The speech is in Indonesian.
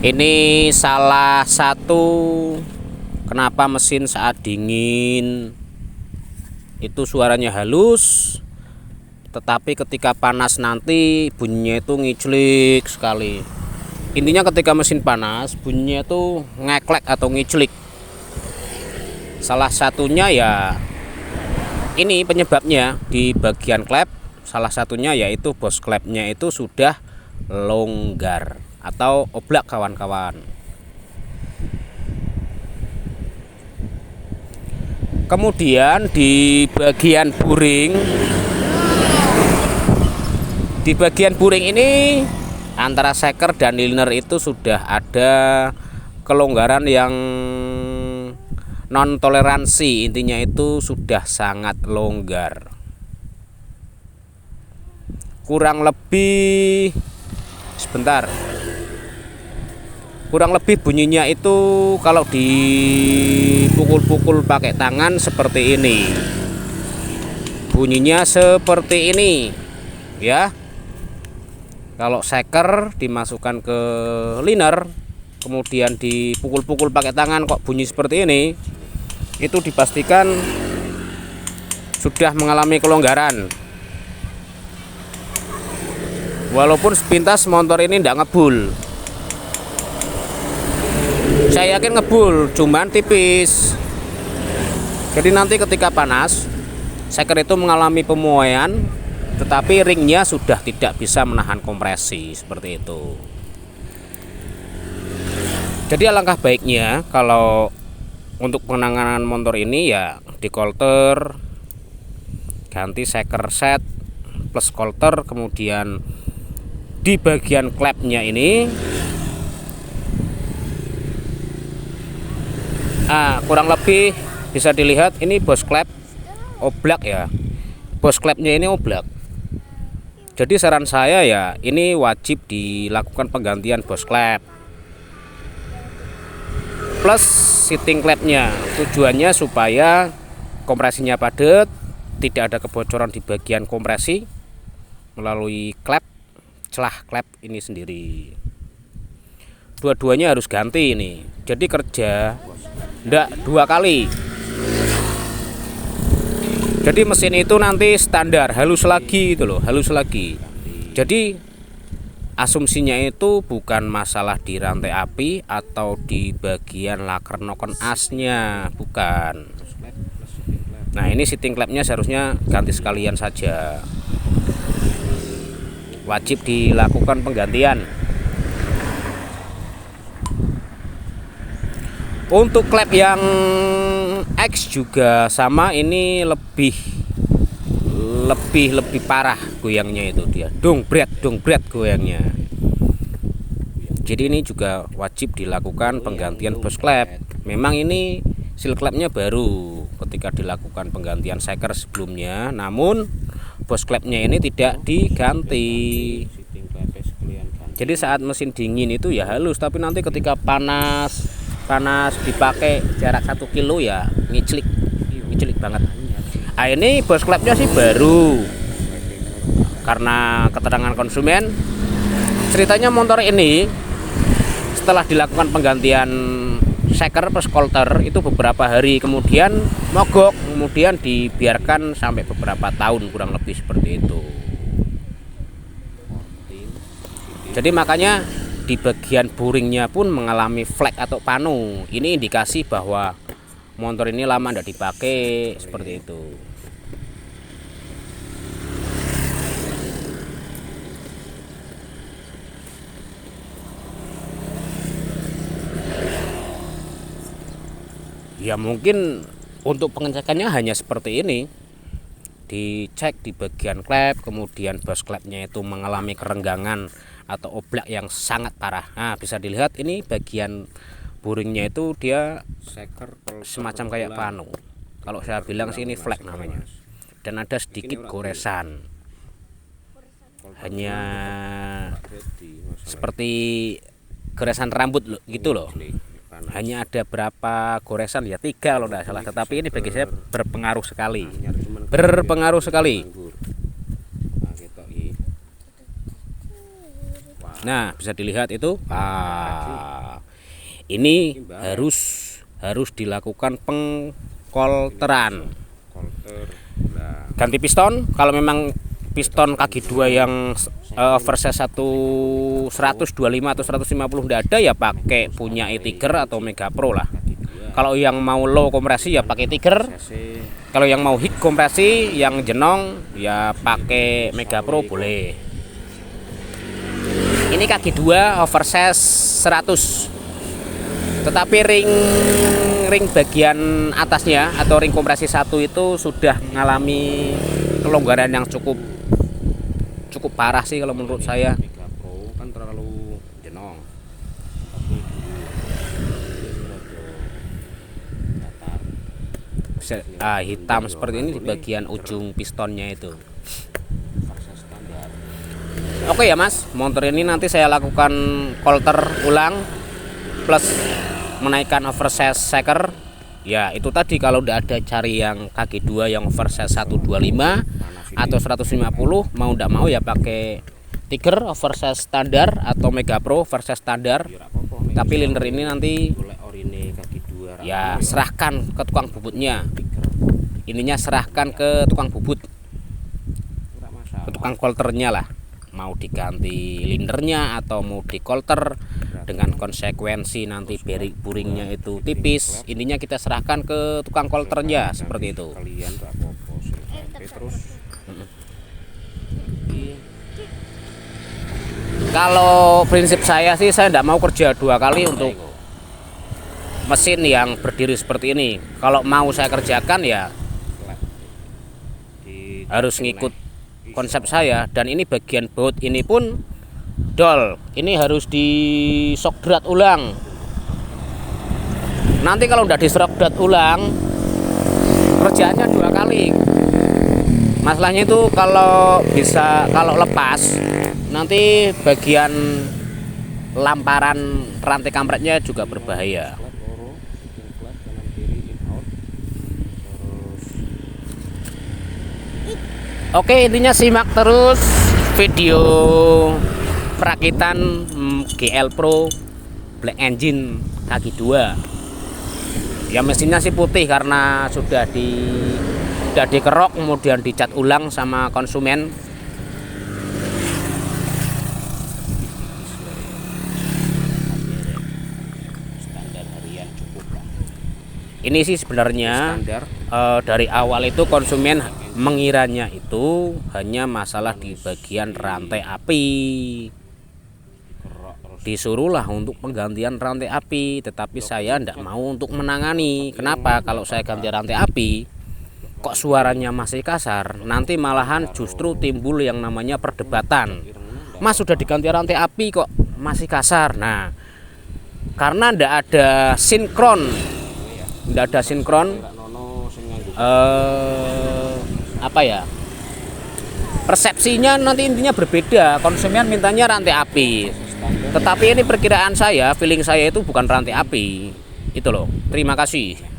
Ini salah satu kenapa mesin saat dingin itu suaranya halus, tetapi ketika panas nanti bunyinya itu ngiclik sekali. Intinya ketika mesin panas bunyinya itu ngeklek atau ngiclik. Salah satunya ya ini penyebabnya di bagian klep. Salah satunya yaitu bos klepnya itu sudah longgar atau oblak kawan-kawan. Kemudian di bagian buring ini antara seker dan liner itu sudah ada kelonggaran yang non toleransi. Intinya itu sudah sangat longgar. Kurang lebih bunyinya itu kalau dipukul-pukul pakai tangan seperti ini. Bunyinya seperti ini ya. Kalau seker dimasukkan ke liner kemudian dipukul-pukul pakai tangan kok bunyi seperti ini, itu dipastikan sudah mengalami kelonggaran. Walaupun sepintas motor ini tidak ngebul, saya yakin ngebul, cuman tipis. Jadi nanti ketika panas, seker itu mengalami pemuaian, tetapi ringnya sudah tidak bisa menahan kompresi seperti itu. Jadi alangkah baiknya kalau untuk penanganan motor ini ya di kolter ganti seker set plus kolter, kemudian di bagian klepnya ini kurang lebih bisa dilihat ini bos klep oblak ya. Bos klepnya ini oblak. Jadi saran saya ya ini wajib dilakukan penggantian bos klep plus seating klepnya. Tujuannya supaya kompresinya padat, tidak ada kebocoran di bagian kompresi melalui klep, celah klep ini sendiri. Dua-duanya harus ganti ini. Jadi kerja ndak dua kali. Jadi mesin itu nanti standar halus lagi gitu loh, halus lagi. Jadi asumsinya itu bukan masalah di rantai api atau di bagian laker nokon asnya, bukan. Nah ini seating klepnya seharusnya ganti sekalian saja. Wajib dilakukan penggantian. Untuk klep yang X juga sama, ini lebih parah goyangnya itu, dia dongbret goyangnya. Jadi ini juga wajib dilakukan penggantian bos klep. Memang ini seal klepnya baru ketika dilakukan penggantian seker sebelumnya, namun bos klepnya ini tidak diganti. Jadi saat mesin dingin itu ya halus, tapi nanti ketika panas dipakai jarak 1 kilo ya ngiclik banget. Ini bos klepnya sih baru, karena keterangan konsumen ceritanya motor ini setelah dilakukan penggantian seker plus kolter itu beberapa hari kemudian mogok, kemudian dibiarkan sampai beberapa tahun, kurang lebih seperti itu. Jadi makanya di bagian buringnya pun mengalami flek atau panu. Ini indikasi bahwa motor ini lama tidak dipakai, seperti itu. Ya mungkin untuk pengecekannya hanya seperti ini. Dicek di bagian klep, kemudian bos klepnya itu mengalami kerenggangan atau oblak yang sangat parah. Nah bisa dilihat ini bagian buringnya itu dia semacam kayak panu. Kalau saya bilang sih ini flek namanya. Dan ada sedikit goresan, hanya seperti goresan rambut gitu loh. Hanya ada berapa goresan ya, 3 kalau tidak salah. Tetapi ini bagi saya berpengaruh sekali. Nah bisa dilihat itu ini harus dilakukan pengkolteran. Ganti piston kalau memang piston kaki 2 yang oversize 125 atau 150 tidak ada, ya pakai punya E-Tiger atau Mega Pro lah. Kalau yang mau low kompresi ya pakai Tiger. Kalau yang mau high kompresi yang jenong ya pakai Mega Pro boleh. Ini kaki 2 oversize 100. Tetapi ring bagian atasnya atau ring kompresi 1 itu sudah mengalami kelonggaran yang cukup parah sih kalau menurut saya. Mega Pro kan terlalu jenong. Hitam seperti ini di bagian ujung pistonnya itu. Oke ya Mas, motor ini nanti saya lakukan kolter ulang plus menaikkan oversize shaker. Ya itu tadi, kalau udah ada cari yang kaki 2 yang oversize 125 atau 150, mau ndak mau ya pakai Tiger oversize standar atau Mega Pro oversize standar. Tapi liner ini nanti ya serahkan ke tukang bubutnya. Ininya serahkan ke tukang bubut, ke tukang kolternya lah. Mau diganti linernya atau mau dikolter dengan konsekuensi nanti buringnya itu tipis, ininya kita serahkan ke tukang kolternya seperti itu. Kalau prinsip saya sih, saya tidak mau kerja 2 kali untuk mesin yang berdiri seperti ini. Kalau mau saya kerjakan ya harus ngikut konsep saya. Dan ini bagian baut ini pun dol, ini harus di shock drat ulang. Nanti kalau udah di shock drat ulang, kerjaannya 2 kali. Masalahnya itu kalau lepas, nanti bagian lamparan rantai kampretnya juga berbahaya. Oke, intinya simak terus video perakitan GL Pro Black Engine kaki 2. Ya mesinnya sih putih karena sudah dikerok kemudian dicat ulang sama konsumen. Ini sih sebenarnya dari awal itu konsumen mengiranya itu hanya masalah di bagian rantai api. Disuruhlah untuk penggantian rantai api, tetapi saya tidak mau untuk menangani. Kenapa? Kalau saya ganti rantai api kok suaranya masih kasar, nanti malahan justru timbul yang namanya perdebatan. Mas sudah diganti rantai api kok masih kasar. Nah, karena tidak ada sinkron, persepsinya nanti intinya berbeda. Konsumen mintanya rantai api, tetapi ini perkiraan saya, feeling saya itu bukan rantai api itu loh. Terima kasih.